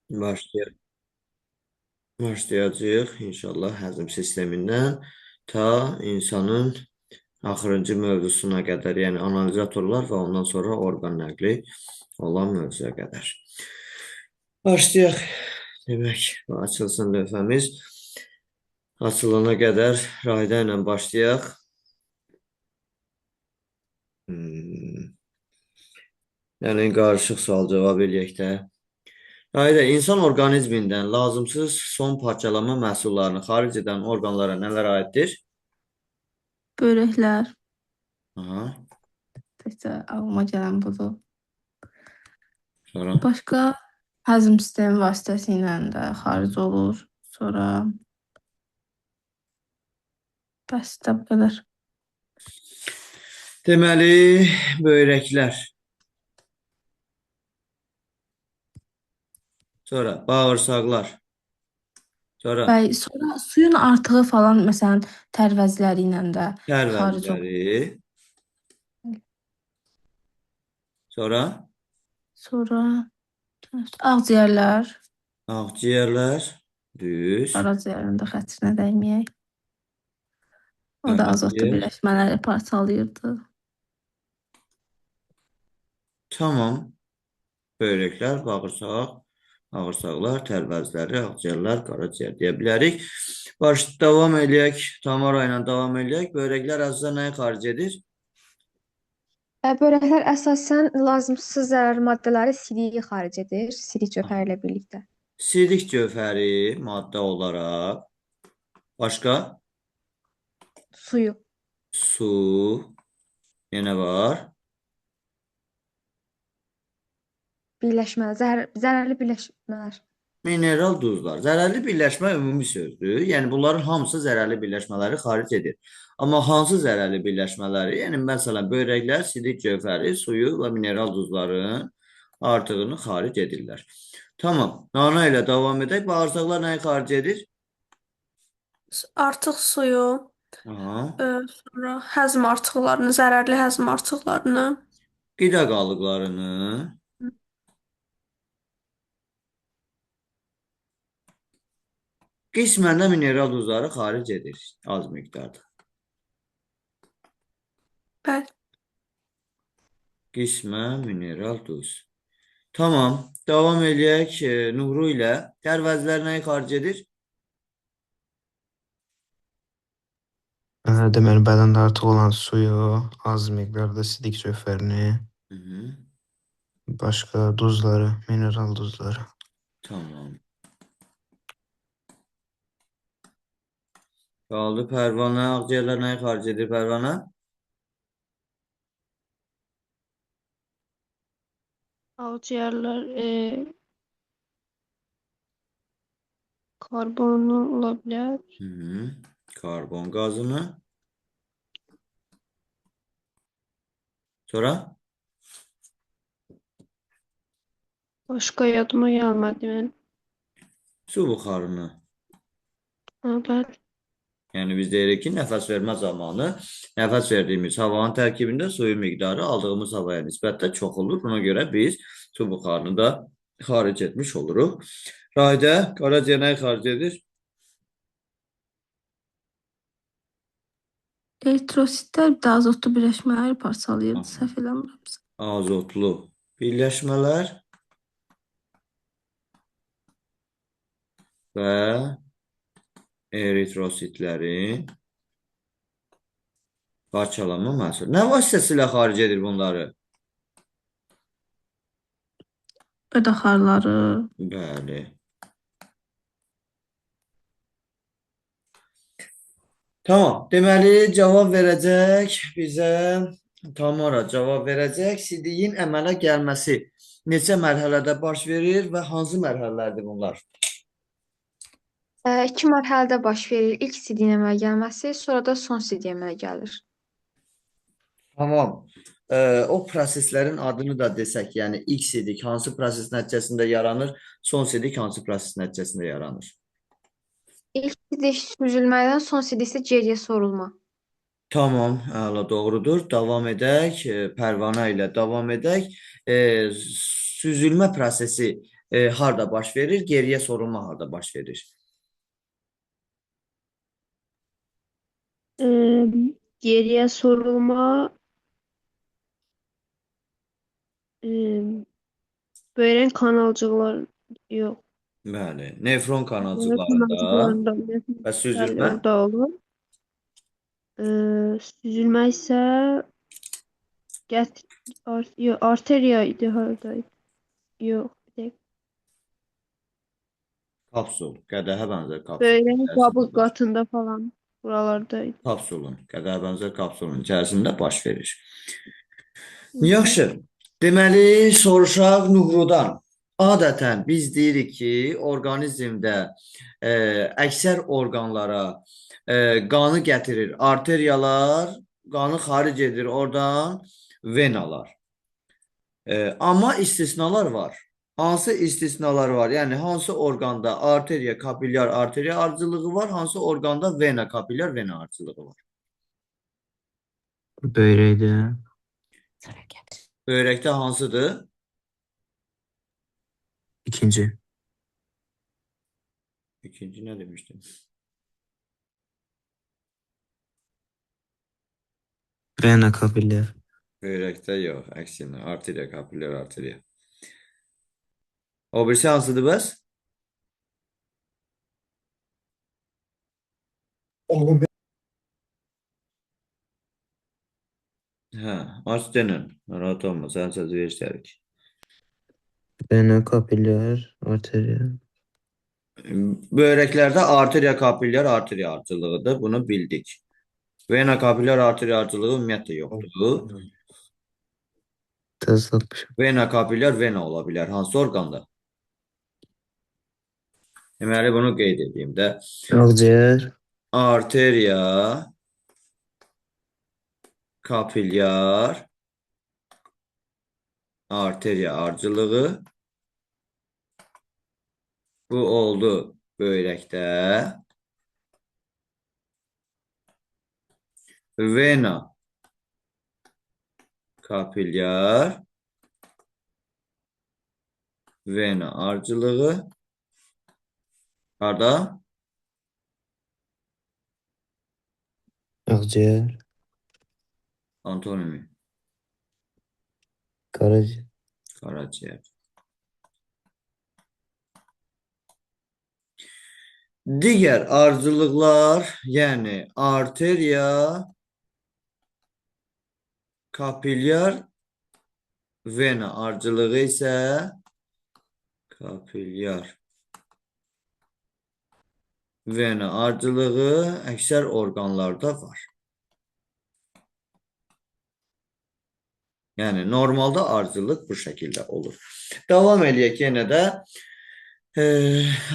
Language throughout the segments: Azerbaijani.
Başlayaq. Başlayacağıq inşallah həzm sistemindən ta insanın axırıncı mövzusuna qədər, yəni analizatorlar və ondan sonra orqan nəqli olan mövzuya qədər. Başlayaq. Demək, açılsın lövhəmiz. Açılana qədər Rahidə ilə başlayaq. Yəni, qarışıq sual cavab eləyək də. Rahidə, insan orqanizmindən lazımsız son parçalama məhsullarını xaric edən orqanlara nələr aiddir? Börəklər. Aha, Təkcə ağlıma gələn budur. sonra Başqa həzm sistemi vasitəsilə də xaric olur. Sonra bəs də bu qədər. deməli, böyrəklər. Sonra bağırsaqlar. Sonra Sonra suyun artığı falan, məsələn, tərvəzləri ilə də xaric olur. tərvəzləri. Sonra Sonra ağciyərlər. ağciyərlər. Düz. Qaraciyərin də xətrinə dəyməyək. O da azotlu Qaraciyər. birləşmələri parçalayırdı. Tamam. Böyrəklər, bağırsaqlar, tərvəzləri, ağciyərlər, qaraciyər deyə bilərik. Davam eləyək. Tamara ilə davam eləyək. Böyrəklər əsasən nəyi xaric edir? Börəklər əsasən lazımsız zərərli maddələri sidiyi xaric edir, sidik cövhəri ilə birlikdə. Sidik cövhəri maddə olaraq. Başqa? Suyu. Su. Yenə var. Birləşmələr, zərərli birləşmələr. Mineral duzlar. Zərərli birləşmə ümumi sözdür. Yəni, bunların hamısı zərərli birləşmələri xaric edir. Amma hansı zərərli birləşmələri? Yəni, məsələn, böyrəklər, sidik cövhəri, suyu və mineral duzların artığını xaric edirlər. Tamam. Nana ilə davam edək. Bağırsaqlar nəyi xaric edir? Artıq suyu, Aha. sonra həzm artıqlarını, zərərli həzm artıqlarını, Qida qalıqlarını, qismən də mineral duzları xaric edir az miqdarda. bəli, Qismən mineral duz. Tamam. Davam eləyək Nuru ilə. Tərvəzlər nəyi xaric edir? Deməli, bədəndə artıq olan suyu, az miqdarda sidik cövhərini, Hı -hı. başqa duzları, mineral duzları. Tamam. Qaldı Pərvanə. Ağciyərlər nəyi xaric edir Pərvanə? ağciyərlər karbonu ola bilər, Hı -hı. Karbon qazını. Sonra başqa yadıma gəlmədi mən. su buxarını. Bəli, Yəni biz deyirik ki, nəfəs vermə zamanı nəfəs verdiyimiz havanın tərkibində suyun miqdarı aldığımız havaya nisbətdə çox olur. Buna görə biz su buxarını da xaric etmiş oluruq. Rahidə, qaraciyər nəyi xaric edir? Eritrositlər bir də azotlu birləşmələri parçalayırdı, səhv eləmirəmsə. Azotlu birləşmələr və eritrositlərin parçalanma məhsulu. Nə vasitəsilə xaric edir bunları? Ödəxarları. Bəli. Tamam. Deməli, cavab verəcək bizə Tamara cavab verəcək. Sidiyin əmələ gəlməsi neçə mərhələdə baş verir və hansı mərhələlərdir bunlar? 2 mərhələdə baş verir. İlk sidiyin əmələ gəlməsi, sonra da son sidik əmələ gəlir. Tamam. O proseslərin adını da desək, yəni ilk sidik hansı proses nəticəsində yaranır, son sidik hansı proses nəticəsində yaranır? İlk sidik süzülmədən, son sidik isə geriyə sorulma. Tamam, əla doğrudur. Davam edək. Pərvanə ilə davam edək. Süzülmə prosesi harda baş verir? Geriyə sorulma harda baş verir? Ee, Geriye sorulma e, böğren kanalcıklar yok. Bəli, nefron Böğren kanalcıqlarında kanalcıklarında və süzülmə orada olur. Süzülme ise yok, arteriyaydı haradaydı. Yok, bir dakika. kapsul, qədəhə bənzər kapsul Böğren içərisində kabuk baş katında falan buralardaydı. kapsulun, qədəhə bənzər kapsulun içərisində baş verir. Hı hı. Yaxşı. Deməli, soruşaq Nuhrudan. Adətən biz deyirik ki, orqanizmdə əksər orqanlara qanı gətirir arteriyalar, qanı xaric edir oradan venalar. Amma istisnalar var. Hansı istisnalar var? Yəni hansı orqanda arteriya, arteriya arıcılığı var, hansı orqanda vena, kapillyar vena arıcılığı var? Böyrəkdə Böyrəkdə hansıdır? ikinci. İkinci nə demişdim? Vena kapillər. Böyrəkdə yox, əksinə arteriya, kapillyar arteriya. O birisi hansıdır bəs? Hə, aç denən. Narahat olma, sən sözü verişlərik. Vena kapillər arteriya. Böyrəklərdə arteriya, kapillyar arteriya arıcılığıdır. Bunu bildik. Vena, kapillyar arteriya arıcılığı ümumiyyətlə yoxdur. Təzadmışam. Vena, kapillyar vena ola bilər. Hansı orqanda? Deməli, bunu qeyd edeyim də. Ağciyər. Arteriya, kapillyar arteriya arıcılığı. Bu oldu böyrəkdə. Vena, kapillyar vena arıcılığı. Harda? Ağciyər. Antonimi. Qaraciyər. Qaraciyər. Digər arıcılıqlar, yəni arteriya, kapillyar vena arıcılığı isə kapillyar vena arıcılığı əksər orqanlarda var. Yəni normalda arıcılıq bu şəkildə olur. Davam eləyək yenə də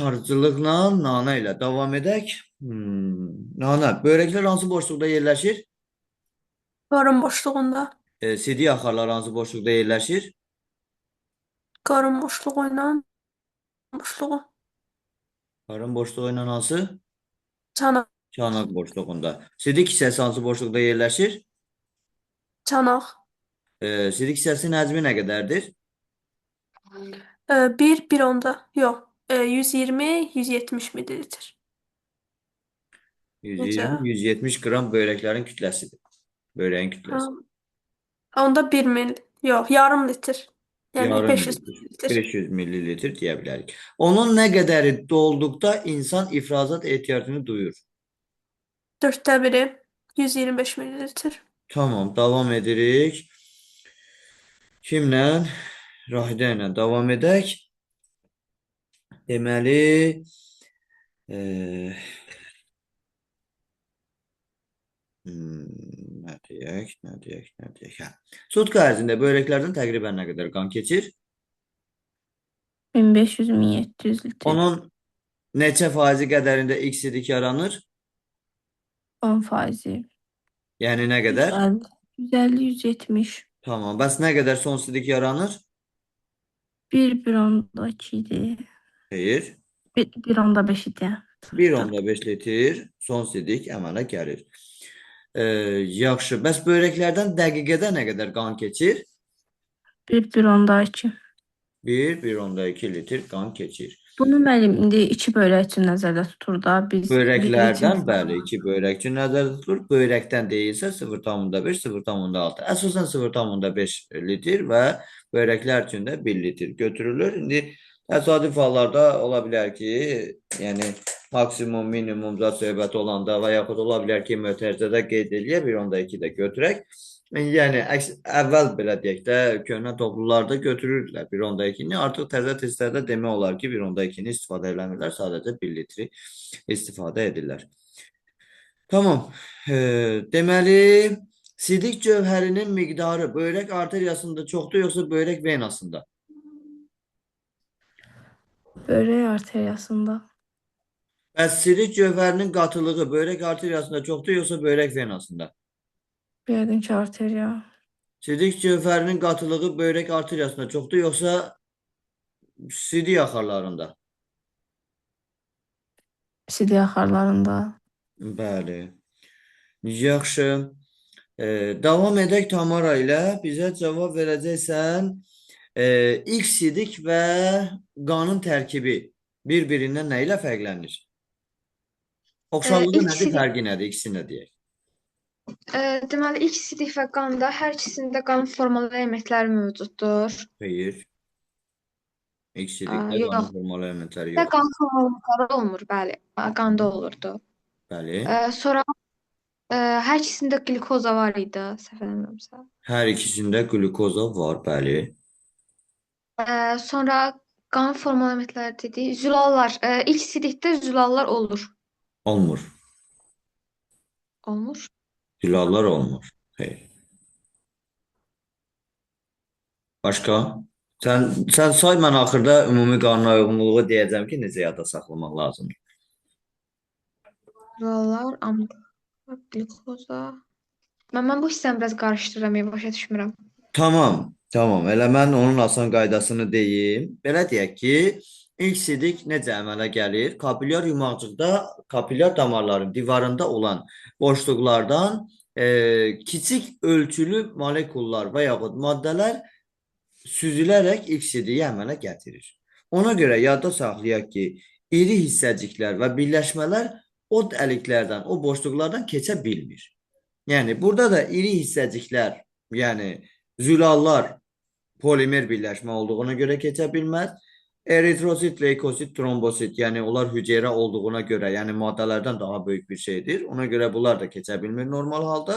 arıcılıqla nana ilə davam edək. Nana, böyrəklər hansı boşluqda yerləşir? Qarın boşluğunda. Sidik axarlar hansı boşluqda yerləşir? Qarın boşluğu ilə boşluğu. Qarın boşluğu ilə hansı? Çanaq. Çanaq boşluğunda. Sidik hissəsi hansı boşluqda yerləşir? Çanaq. Sidik hissəsinin həcmi nə qədərdir? 1 onda. Yox. 120-170 mililitr. 120-170 qram böyrəklərin kütləsidir. Böyrəyin kütləsi. Onda 1 mil. Yox, yarım litr. Yəni Yarım 500 litr. mililitr. 500 millilitr deyə bilərik. Onun nə qədəri dolduqda insan ifrazat ehtiyacını duyur? 4də biri 125 mililitr. Tamam, davam edirik. Kimlə? Rahidə ilə davam edək. Deməli, nə deyək? Hə. Sutka ərzində böyrəklərdən təqribən nə qədər qan keçir? 1500-1700 litr. Onun neçə faizi qədərində X sidik yaranır? 10%. Yəni nə qədər? 150-170. Tamam. Bəs nə qədər son sidik yaranır? 1,2 idi. Xeyr. 1,5 idi. 1,5 litr son sidik əmələ gəlir. Yaxşı. Bəs böyrəklərdən dəqiqədə nə qədər qan keçir? 1,2. 1,2 litr qan keçir. Bunu müəllim indi 2 bölək üçün nəzərdə tutur da. Biz 1 litr Börəklərdən bəli 2 börək üçün nəzərdə tutulur. Börəkdən deyilsə 0,5, 0,6. Əsasən 0,5 litr və börəklər üçün də 1 litr götürülür. İndi təsadüf hallarda ola bilər ki, yəni maksimum, minimum zat söhbəti olanda və yaxud ola bilər ki, mötərizədə qeyd eləyə 1,2 də götürək. Yəni əvvəl belə deyək də köhnə toplulularda götürürdülər 1,2-ni. Artıq təzə testlərdə demək olar ki, 1,2-ni istifadə eləmirlər, sadəcə 1 litri istifadə edirlər. Tamam. Deməli, sidik cövhərinin miqdarı böyrək arteriyasında çoxdur yoxsa böyrək venasında? börək arteriyasında. Bəs sidik cövhərinin qatılığı böyrək arteriyasında çoxdur yoxsa böyrək venasında? Yəqin ki, arteriya. Sidik cövhərinin qatılığı böyrək arteriyasında çoxdur yoxsa sidik axarlarında? Sidik axarlarında. Bəli. Yaxşı. Davam edək Tamara ilə. Bizə cavab verəcəksən. İlk sidik və qanın tərkibi bir-birindən nə ilə fərqlənir? Oxşarlığı İlk nədir, sidik, fərqi nədir? İkisini də deyək. deməli ilk sidik və qanda hər ikisində qanın formalı elementləri mövcuddur. Xeyr. İlk sidikdə Yox. qanın formalı elementləri Və yox. qan formalı elementləri olmur, bəli. Qanda olurdu. Bəli. Sonra hər ikisində glikoza var idi, səhv eləmirəmsə. Hər ikisində glukoza var, bəli. Sonra qan formalı elementləri dedik. Zülallar. İlk sidikdə zülallar olur. Olmur. Olmur. Zülallar olmur. Xeyr. Başqa? Sən say, mən axırda ümumi qanuna uyğunluğu deyəcəm ki, necə yadda saxlamaq lazımdır. Zülallar, ambar, glikoza. Mən bu hissəni biraz qarışdırıram, başa düşmürəm. Tamam. Elə mən onun asan qaydasını deyim. Belə deyək ki, ilk sidik necə əmələ gəlir? Kapilyar yumaqcıqda kapilyar damarların divarında olan boşluqlardan kiçik ölçülü molekullar və yaxud maddələr süzülərək ilk sidiyi əmələ gətirir. Ona görə yadda saxlayaq ki, iri hissəciklər və birləşmələr o dəliklərdən, o boşluqlardan keçə bilmir. Yəni, burada da iri hissəciklər, yəni zülallar polimer birləşmə olduğuna görə keçə bilməz. Eritrosit, leykosit, trombosit, yəni onlar hüceyrə olduğuna görə, yəni maddələrdən daha böyük bir şeydir. Ona görə bunlar da keçə bilmir normal halda.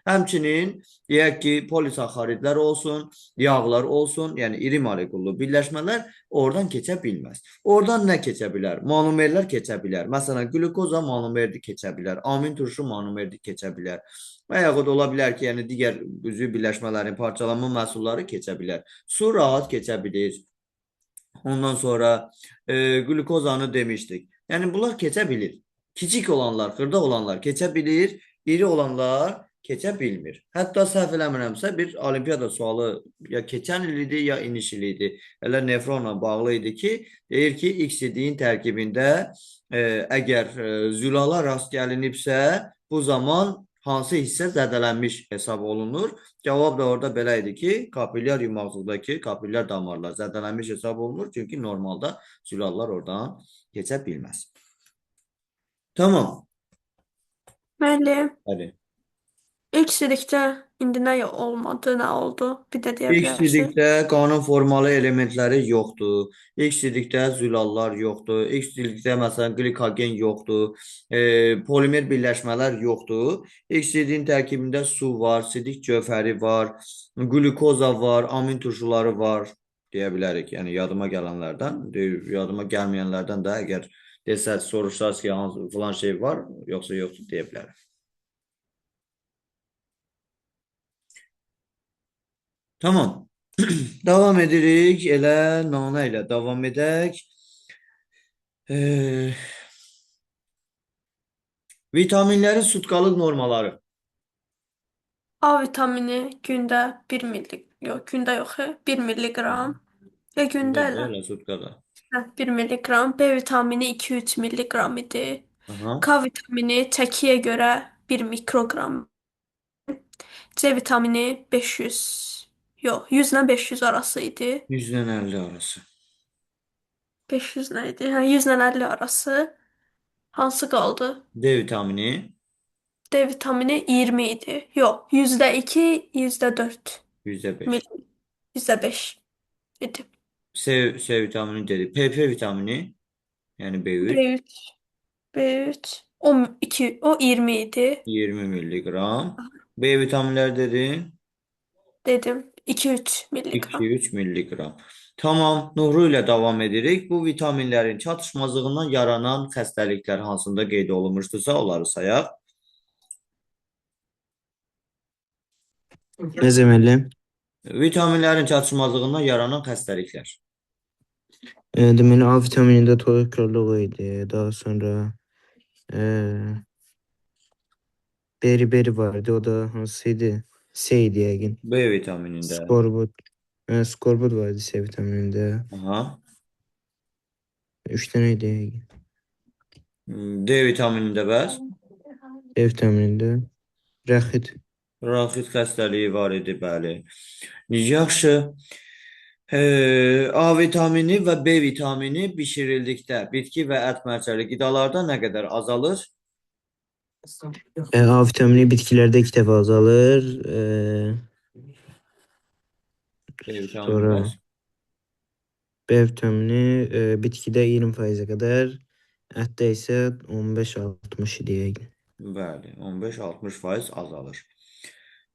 Həmçinin deyək ki, polisaxaridlər olsun, yağlar olsun, yəni iri molekullu birləşmələr oradan keçə bilməz. Oradan nə keçə bilər? Monomerlər keçə bilər. Məsələn, glukoza monomerdi keçə bilər, amin turşu monomerdi keçə bilər. Və yaxud ola bilər ki, yəni digər üzvü birləşmələrin parçalanma məhsulları keçə bilər. Su rahat keçə bilir. Ondan sonra glukozanı demişdik. Yəni bunlar keçə bilir. Kiçik olanlar, xırda olanlar keçə bilir, iri olanlar keçə bilmir. Hətta səhv eləmirəmsə bir olimpiyada sualı ya keçən il idi, ya iniş il idi. Elə nefronla bağlı idi ki, deyir ki, ilk sidiyin tərkibində əgər zülala rast gəlinibsə, bu zaman hansı hissə zədələnmiş hesab olunur? Cavab da orada belə idi ki, kapilyar yumaqcıqdakı kapilyar damarlar zədələnmiş hesab olunur. Çünki normalda zülallar oradan keçə bilməz. Tamam. Müəllim, Hadi. ilk sidikdə indi nə olmadı, nə oldu? Bir də deyə İlk bilərsiniz. sidikdə qanın formalı elementləri yoxdur. İlk sidikdə zülallar yoxdur. İlk sidikdə məsələn glikogen yoxdur. Polimer birləşmələr yoxdur. İlk sidikin tərkibində su var, sidik cövhəri var, glukoza var, amin turşuları var deyə bilərik. Yəni yadıma gələnlərdən, yadıma gəlməyənlərdən də əgər desəz, soruşsaz ki, filan şey var, yoxsa yoxdur deyə bilərik. Tamam. Davam edirik. Elə nana ilə davam edək. Vitaminlərin sutkalıq normaları. A vitamini gündə 1 milliqram, yox, gündə yox, 1 milliqram. Ya gündə elə. Elə sutkada. 1 milliqram. B vitamini 2-3 milliqram idi. Aha. K vitamini çəkiyə görə 1 mikroqram. C vitamini 500, Yox, 100 ilə 500 arası idi. 100 ilə 50 arası. 500 nə idi? Hə, 100 ilə 50 arası. Hansı qaldı? D vitamini D vitamini 20 idi. Yox, %2, %4 %5. mil, %5 idi. C vitamini dedik. PP vitamini, yəni B3 B3, B3, o 20 idi. 20 milliqram. B vitaminləri dedin. Dedim 2-3 milliqram. 2-3 milliqram. Tamam, Nuru ilə davam edirik. Bu vitaminlərin çatışmazlığından yaranan xəstəliklər hansında qeyd olunmuşdursa, onları sayaq. Nə müəllim? Vitaminlərin çatışmazlığından yaranan xəstəliklər. Deməli A vitaminində toyuq korluğu idi. Daha sonra beri vardı. O da hansıydı? C idi yəqin. B vitaminində. Skorbut. Skorbut vardı C vitaminində. Aha. 3 dənə idi yəqin. D vitaminində bəs D vitaminində rəxid. raxit xəstəliyi var idi, bəli. Yaxşı. A vitamini və B vitamini bişirildikdə bitki və ət mərcəli qidalarda nə qədər azalır? A vitamini bitkilərdə 2 dəfə azalır. B vitamini Sonra bəs B vitamini bitkidə 20%-ə qədər, ətdə isə 15-60 idi yəqin. bəli, 15-60% azalır.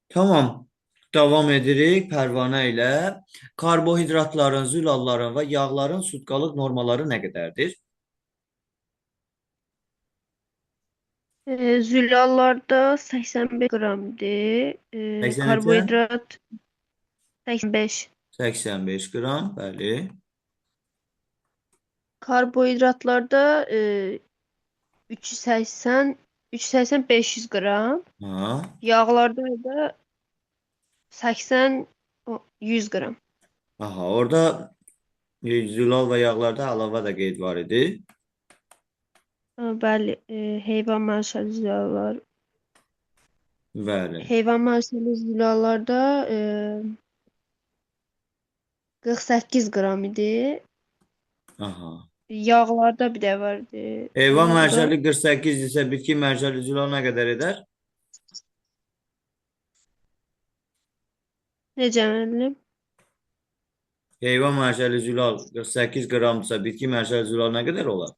Tamam. Davam edirik Pərvanə ilə. Karbohidratların, zülalların və yağların sutkalıq normaları nə qədərdir? Zülallarda 85 qramdır. 80 Karbohidrat 85. 85 qram, bəli. Karbohidratlarda 380-500 qram. Ha. Yağlarda da 80-100 qram. Aha, orada zülal və yağlarda əlavə də qeyd var idi. Bəli, heyvan mənsəli zülallar. Bəli. Heyvan mənsəli zülallarda 48 qram idi. Aha. Yağlarda bir də vardı. Heyvan Yağda mərcəli 48 isə bitki mərcəli zülal nə qədər edər? necə müəllim? Heyvan mərcəli zülal 48 qramdırsa bitki mərcəli zülal nə qədər olar?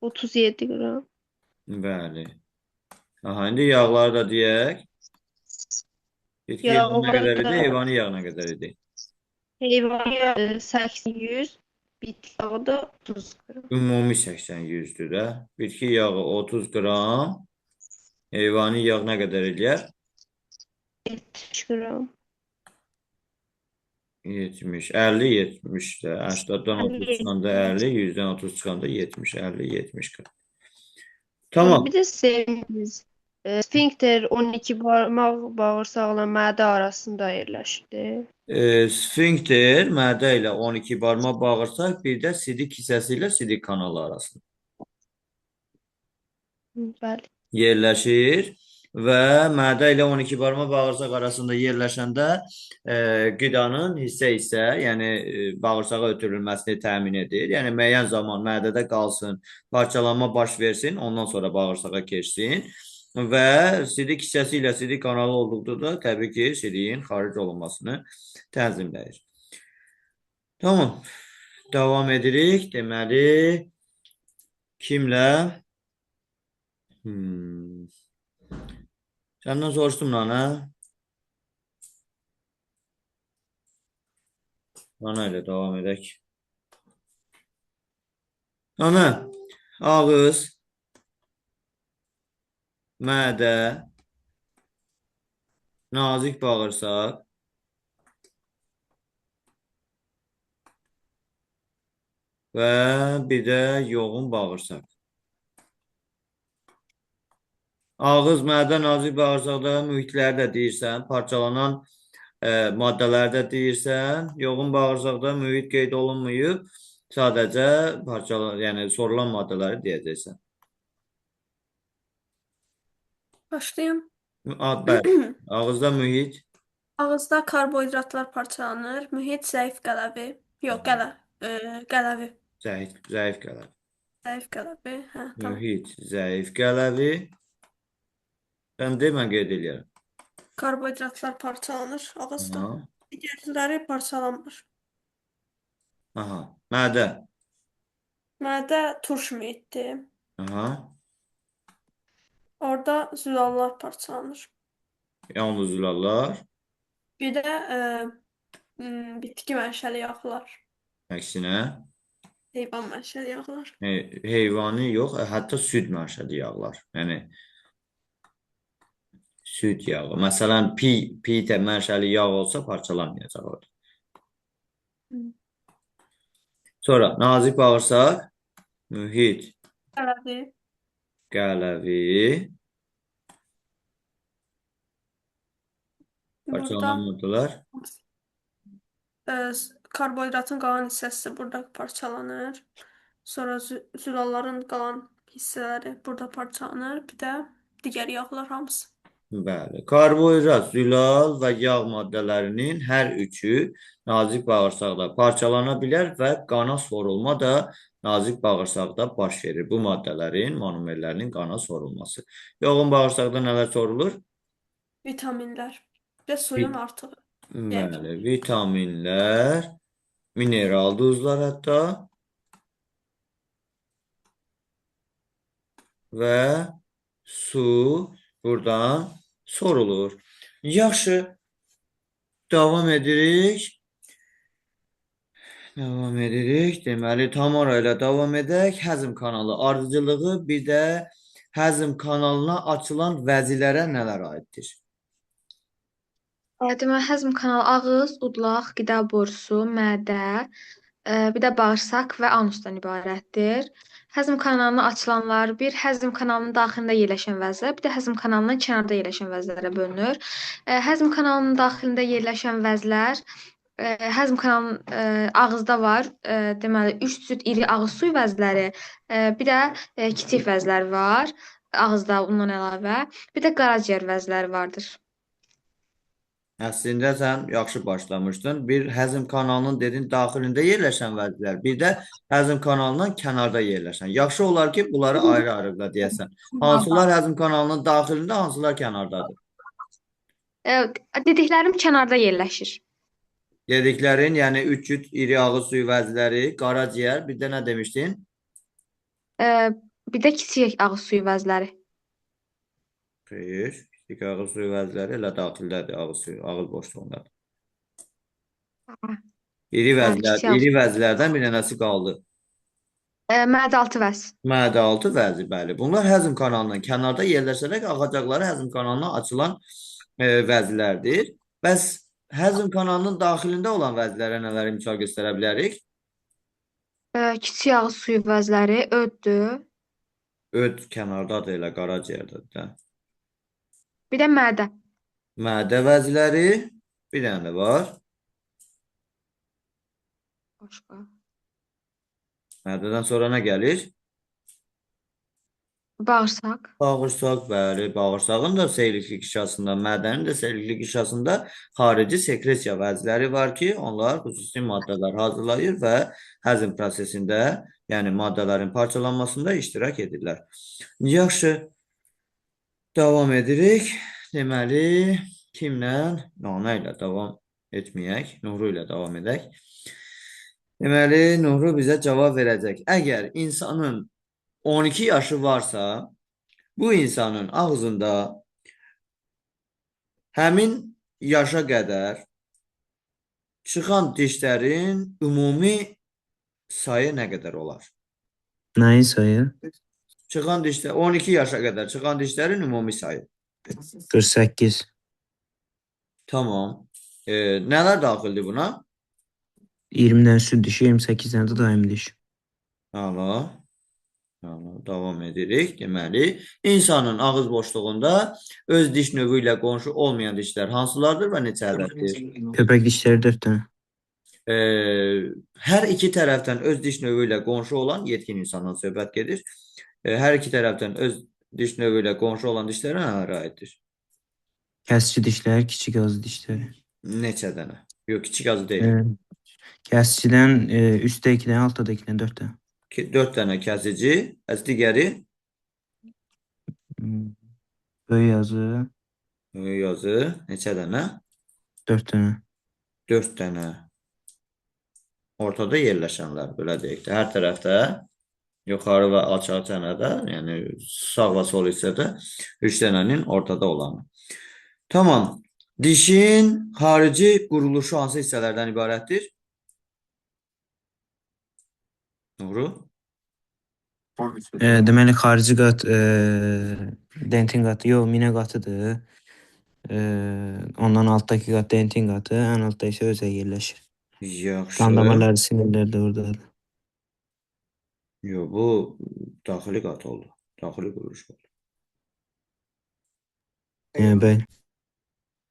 37 qram. Bəli. Aha, indi yağları da deyək. Bitki yağı nə qədər idi? Heyvani yağ nə qədər idi? Heyvan yağı 80-100, bitki yağı da 30 qram. Ümumi 80-100-dür də. Bitki yağı 30 qram. Heyvani yağ nə qədər eləyər? 70 qram. 70, 50, 70 də. 80-dan 30 çıxanda 50, 100-dən 30 çıxanda 70, 50, 70 qram. Tamam. Bir də sevimiz. Sfinkter 12 barmaq bağırsaqla mədə arasında yerləşir. Sfinkter mədə ilə 12 barmaq bağırsaq, bir də sidik hissəsi ilə sidik kanalı arasında Bəli. yerləşir və mədə ilə 12 barmaq bağırsaq arasında yerləşəndə qidanın hissə-hissə, yəni bağırsağa ötürülməsini təmin edir. Yəni müəyyən zaman mədədə qalsın, parçalanma baş versin, ondan sonra bağırsağa keçsin və sidik hissəsi ilə sidik kanalı olduqda da təbii ki, sidiyin xaric olunmasını tənzimləyir. Tamam. Davam edirik. Deməli, kimlə? Səndən soruşdum, Nana. Nana ilə davam edək. Nana, ağız, mədə, nazik bağırsaq, və bir də yoğun bağırsaq. Ağız, mədə, nazik bağırsaqda mühitləri də deyirsən, parçalanan maddələri də deyirsən, yoğun bağırsaqda mühit qeyd olunmayıb, sadəcə yəni sorulan maddələri deyəcəksən. Başlayım. Bəli. Ağızda mühit. Ağızda karbohidratlar parçalanır. Mühit zəif qələvi. Yox, qələvi. Zəif qələvi. Zəif qələvi. Hə, tamam. Mühit zəif qələvi. Sən demə qeyd edirəm. Karbohidratlar parçalanır ağızda. Aha. Digərləri parçalanmır. Aha. Mədə. Mədə turş mühitdir. Aha. Orada zülallar parçalanır. Yalnız zülallar. Bir də bitki mənşəli yağlar, Əksinə. heyvan mənşəli yağlar. Heyvani yox, hətta süd mənşəli yağlar. Yəni süd yağı. Məsələn, pi mənşəli yağ olsa parçalanmayacaq orada. Sonra nazik bağırsaq, mühit Qələvi, qələvi, burada parçalanmadılar. karbohidratın qalan hissəsi burada parçalanır. Sonra zülalların qalan hissələri burada parçalanır. Bir də digər yağlar hamısı. Bəli. Karbohidrat, zülal və yağ maddələrinin hər üçü nazik bağırsaqda parçalana bilər və qana sorulma da nazik bağırsaqda baş verir. Bu maddələrin, monomerlərinin qana sorulması. Yoğun bağırsaqda nələr sorulur? Vitaminlər və suyun artığı. Bəli, vitaminlər, mineral duzlar hətta və su buradan sorulur. Yaxşı, davam edirik. Deməli, Tamara ilə davam edək. Həzm kanalı ardıcılığı, bir də həzm kanalına açılan vəzilərə nələr aiddir? Deməli, həzm kanalı ağız, udlaq, qida borusu, mədə, bir də bağırsaq və anusdan ibarətdir. Həzm kanalına açılanlar bir həzm kanalının daxilində yerləşən vəzlər, bir də həzm kanalının kənarda yerləşən vəzlərə bölünür. Həzm kanalının daxilində yerləşən vəzlər həzm kanalının ağızda var. Deməli, 3 cüt iri ağız suyu vəzləri, bir də kiçik vəzlər var ağızda bundan əlavə. Bir də qaraciyər vəzləri vardır. Əslində sən yaxşı başlamışdın. Bir həzm kanalının dedin daxilində yerləşən vəzlər, bir də həzm kanalının kənarda yerləşən. Yaxşı olar ki, bunları ayrı-ayrı deyəsən. Hansılar həzm kanalının daxilində, hansılar kənardadır? Dediklərim kənarda yerləşir. Dediklərin, yəni 3 cüt iri ağız suyu vəzləri, qaraciyər, bir də nə demişdin? Bir də kiçik ağız suyu vəzləri. Xeyr, kiçik ağız suyu vəzləri elə daxildədir, ağız suyu, ağız boşluğundadır. İri vəzlərdən bir dənəsi qaldı. Mədə-altı vəz. Mədə-altı vəzi, bəli. Bunlar həzm kanalının kənarda yerləşərək ağacaqları həzm kanalına açılan vəzlərdir. Bəs həzm kanalının daxilində olan vəzlərə nələri misal göstərə bilərik? Kiçik ağız suyu vəzləri, öddür. Öd kənardadır, elə qaraciyərdədir də. Bir də mədə. Mədə vəzləri, bir dənə də var. Başqa. Mədədən sonra nə gəlir? Bağırsaq. Bağırsaq, bəli. Bağırsağın da seyirliklik hissəsində, mədənin də seyirliklik hissəsində xarici sekresiya vəzləri var ki, onlar xüsusi maddələr hazırlayır və həzm prosesində, yəni maddələrin parçalanmasında iştirak edirlər. Yaxşı, davam edirik. Deməli, kimlə? Nana ilə davam etməyək, Nuru ilə davam edək. Deməli, Nuru bizə cavab verəcək. Əgər insanın 12 yaşı varsa, bu insanın ağzında həmin yaşa qədər çıxan dişlərin ümumi sayı nə qədər olar? Nəyin sayı? Çıxan dişlər, 12 yaşa qədər çıxan dişlərin ümumi sayı. 48. Tamam. Nələr daxildir buna? 20 dənə süd dişi, 28 dənə də daim diş. Hala. Davam edirik. Deməli, insanın ağız boşluğunda öz diş növü ilə qonşu olmayan dişlər hansılardır və neçə ədəddir? Köpək dişləri 4 dənə. Hər iki tərəfdən öz diş növü ilə qonşu olan yetkin insandan söhbət gedir. Hər iki tərəfdən öz diş növü ilə qonşu olan dişlərə nələr aiddir? Kəsici dişlər, kiçik ağız dişləri. Neçə dənə? Yox, kiçik azı deyil. Kəsicidən üstdə 2 dənə, altda da 2 dənə, 4 dənə. 4 dənə kəsici, bəs digəri Böyük yazı yazı neçə dənə? 4 dənə. 4 dənə. Ortada yerləşənlər, belə deyək də. Hər tərəfdə yuxarı və aşağı çənədə, yəni sağ və sol hissədə 3 dənənin ortada olanı. Tamam. Dişin xarici quruluşu hansı hissələrdən ibarətdir? Doğru. Deməli, xarici qat dentin qatı, yox, minə qatıdır. Ondan altdakı qat dentin qatı, ən altda isə özə yerləşir. Yaxşı. Qandamarlar, sinirlər də oradadır. Yox, bu daxili qat oldu. Daxili quruluş oldu. Bəli.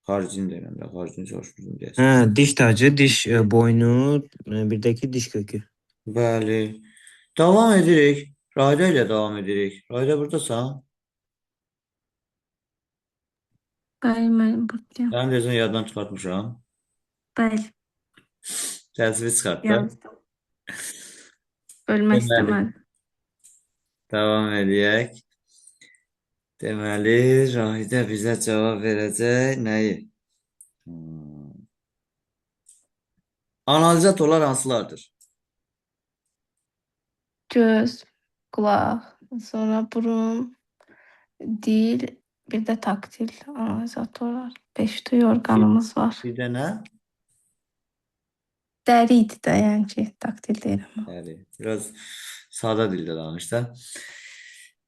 Xaricini deyirəm də, xaricini soruşmuşum deyəsən. Diş tacı, diş boynu, bir də ki diş kökü. Bəli. Davam edirik. Rayda ilə davam edirik. Rayda buradasan? Bəli, mən buradayam. Sənin deyəsən yaddan çıxartmışam. Bəli, Təsvir çıxart da. yazdım. Bölmək Deməli. istəmədim. Davam edək. Deməli, Rahide bizə cavab verəcək nəyi? Analizatorlar hansılardır? Göz, qulaq, sonra burun, dil, bir də taktil analizatorlar. 5 duyu orqanımız var. Bir dənə? Dəri idi də, yəni ki, taktil deyirəm. Bəli. Biraz sadə dildə danış da.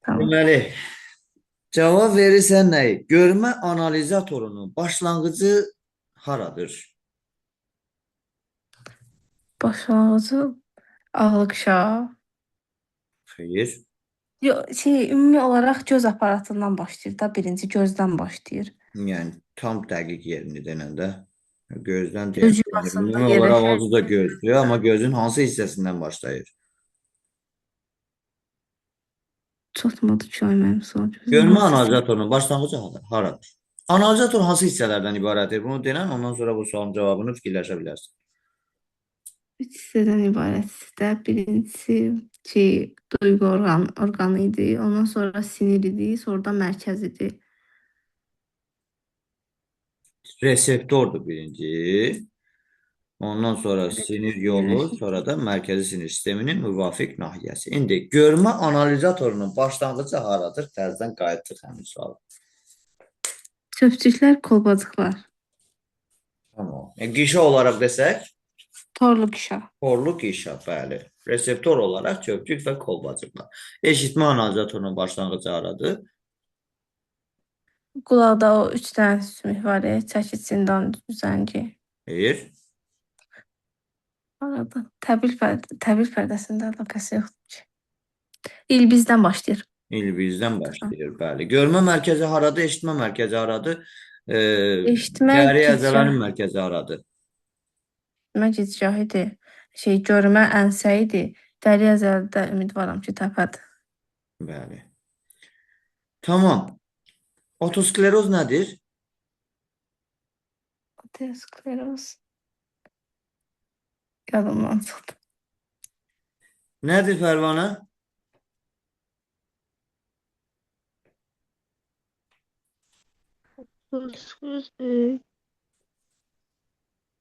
Tamam. Deməli, cavab verirsən nəyi? Görmə analizatorunun başlanğıcı haradır? Başlanğıcı ağlıq şağı. Xeyr. Ümumi olaraq göz aparatından başlayır da, birinci gözdən başlayır. Yəni, tam dəqiq yerini denəndə gözdən Göz deyək. yuvasında Ümumi olaraq yerləşən. özü də gözdür, amma gözün hansı hissəsindən başlayır? Çatmadı ki, ay mənim sual gözüm. Görmə analizatorunun başlanğıcı haradır? Analizator hansı hissələrdən ibarətdir? Bunu denən, ondan sonra bu sualın cavabını fikirləşə bilərsən. 3 hissədən ibarətdir. Birincisi ki, duyğu orqanı idi, ondan sonra sinir idi, sonra da mərkəz idi. Reseptordur birinci. Ondan sonra sinir yolu, sonra da mərkəzi sinir sisteminin müvafiq nahiyəsi. İndi görmə analizatorunun başlanğıcı haradır? Təzədən qayıtdıq həmin suala. Çöpçüklər, kolbacıqlar. Tamam. Qişə olaraq desək, Torlu qişa. torlu qişə, bəli. Reseptor olaraq çöpçük və kolbacıqlar. Eşitmə analizatorunun başlanğıcı haradır? Qulaqda o 3 dənə sümük var, çəki sindan üzəngi. Xeyr. Arada təbil pərdəsində əlaqəsi yoxdur ki. İlbizdən başlayır. İlbizdən başlayır, bəli. Görmə mərkəzi haradır? Eşitmə mərkəzi haradır? Eşitmə Dəri gicgah. əzələnin mərkəzi haradır? Eşitmə gicgah idi. Görmə ənsə idi. Dəri əzələdə ümidvaram ki, təpədir. Bəli. Tamam. Otoskleroz nədir? Ateroskleroz. Yadımdan çıxdı. Nədir Pərvanə?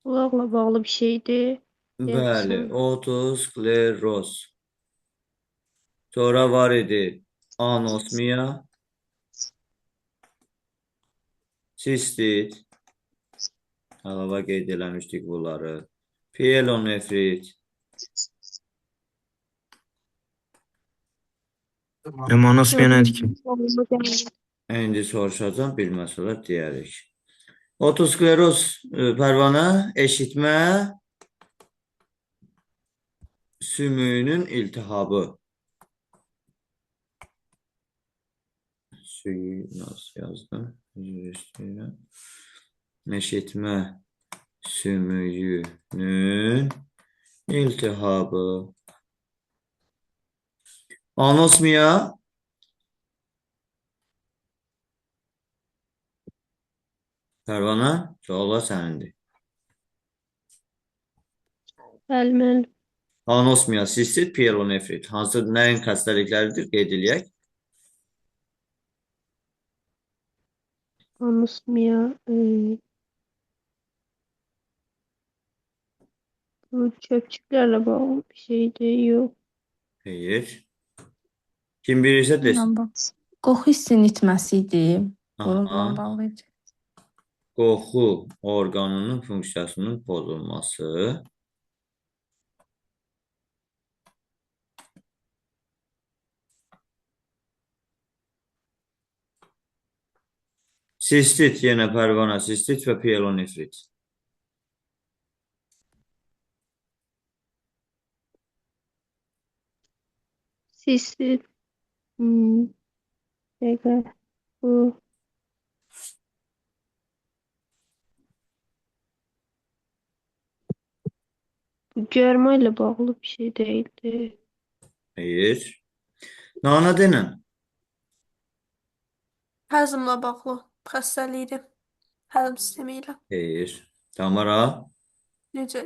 Qulaqla bağlı bir şeydir. Bəli, Son. otoskleroz. Sonra var idi anosmiya, sistit. Əlavə qeyd eləmişdik bunları. Pyelonefrit. Monosmiya nədir ki? İndi soruşacağım, bilməsələr deyərik. Otoskleroz Pərvanə, eşitmə sümüyünün iltihabı. Suyu nasıl yazdım? Eşitmə sümüyünün iltihabı. Anosmiya Pərvanə, suallar sənindir. Bəli, müəllim. Anosmiya, sistit, pyelonefrit. Hansı nəyin xəstəlikləridir? Qeyd eləyək. Anosmiya, bu çöpçüklərlə bağlı bir şeydir. Yox. Xeyr. Kim bilirsə desin. Qoxu hissinin itməsi idi. Bununla Aha. bağlı idi. Qoxu orqanının funksiyasının pozulması. Sistit, yenə Pərvanə, sistit və pyelonefrit. Sistit, dəqiqə, bu görmə ilə bağlı bir şey deyildi. Xeyr. Nana denən. Həzmlə bağlı xəstəlikdir. Həzm sistemi ilə. Xeyr. Tamara. Necə?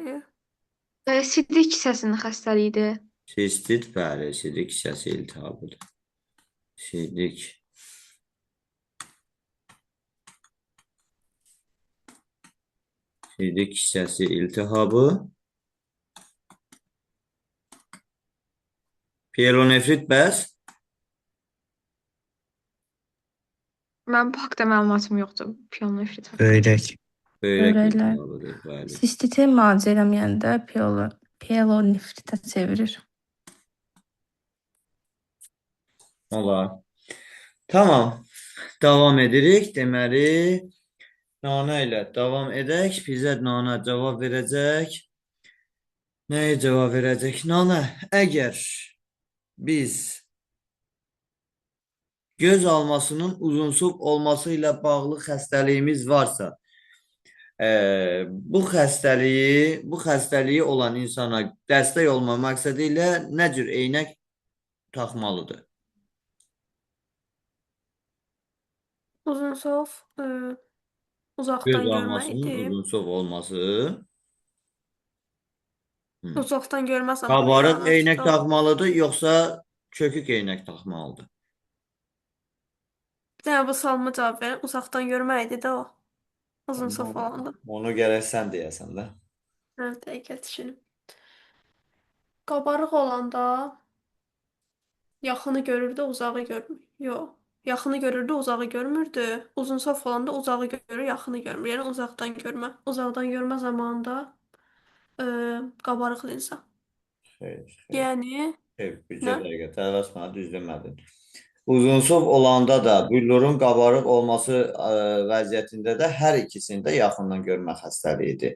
Sidik hissəsinin xəstəliyidir. Sistit, bəli, sidik hissəsi iltihabıdır. Sidik. Sidik hissəsi iltihabı. Pyelonefrit bəs? Mənim bu haqda məlumatım yoxdur. Pyelonefrit haqqında. Böyrək. Böyrək Böyrəklər. iltihabıdır, bəli. Sistiti müalicə eləməyəndə pyelonefritə çevirir. Olar. Tamam. Davam edirik. Deməli, Nana ilə davam edək. Bizə Nana cavab verəcək. Nəyə cavab verəcək? Nana, əgər biz göz almasının uzunsov olması ilə bağlı xəstəliyimiz varsa, bu xəstəliyi olan insana dəstək olma məqsədi ilə nə cür eynək taxmalıdır? Uzunsov, uzaqdan Göz görmə almasının idi. uzunsov olması. Uzaqdan görmə Qabarıq zamanı eynək taxmalıdır, yoxsa çökük eynək taxmalıdır? Bir dənə bu sualıma cavab verin. Uzaqdan görmə idi də o. Uzunsov olanda. Onu gərək sən deyəsən də. Hə, dəqiqə düşünüm. Qabarıq olanda yaxını görürdü, uzağı görmür. Yox. Yaxını görürdü, uzağı görmürdü. Uzunsov olanda uzağı görür, yaxını görmür. Yəni uzaqdan görmə. Uzaqdan görmə zamanında qabarıq linza. Xeyr. Yəni Bircə nə? dəqiqə, tələsmə, düz demədin. Uzunsov olanda da büllurun qabarıq olması vəziyyətində də hər ikisində yaxından görmə xəstəliyidir.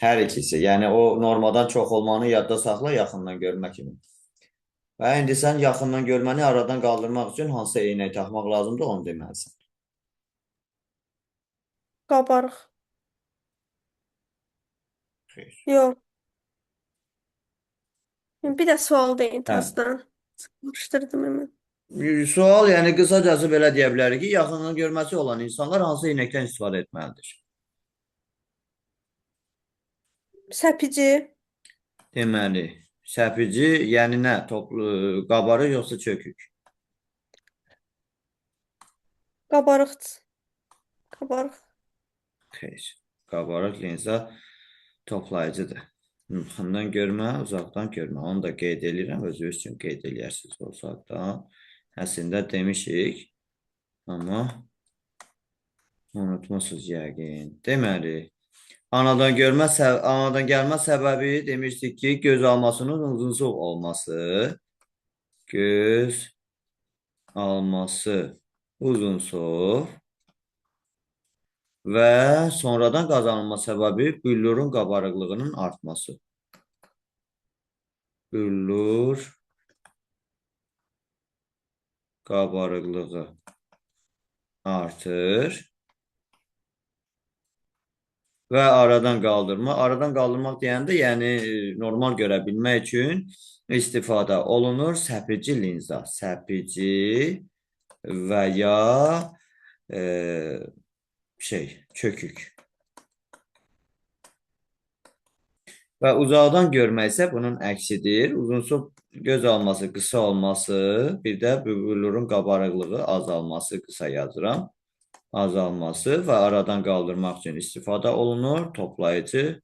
Hər ikisi. Yəni o normadan çox olmanı yadda saxla yaxından görmə kimi. Və indi sən yaxından görməni aradan qaldırmaq üçün hansı eynək taxmaq lazımdır, onu deməlisən. Qabarıq. Xeyr. Yox. Bir də sual deyin tasdan. Sıxışdırdım hemen. Sual, yəni qısacası belə deyə bilərik ki, yaxından görməsi olan insanlar hansı eynəkdən istifadə etməlidir? Səpici. Deməli, səpici, yəni nə? Qabarıq yoxsa çökük? Qabarıqdır. Qabarıq. Xeyr. Qabarıq linza toplayıcıdır. Yaxından görmə, uzaqdan görmə. Onu da qeyd edirəm, özünüz üçün qeyd eləyərsiniz o saatdan. Əslində demişik, amma unutmuşsunuz yəqin. Deməli, anadan gəlmə səbəbi demişdik ki, göz almasının uzunsov olması. Göz alması uzunsov və sonradan qazanılma səbəbi büllurun qabarıqlığının artması. Büllur qabarıqlığı artır və aradan qaldırma. Aradan qaldırmaq deyəndə, yəni normal görə bilmək üçün istifadə olunur səpici linza. Səpici və ya çökük. Və uzaqdan görmək isə bunun əksidir. Uzunsov göz alması, qısa olması, bir də bülbülün qabarıqlığı azalması, qısa yazıram. Azalması və aradan qaldırmaq üçün istifadə olunur. Toplayıcı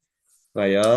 və ya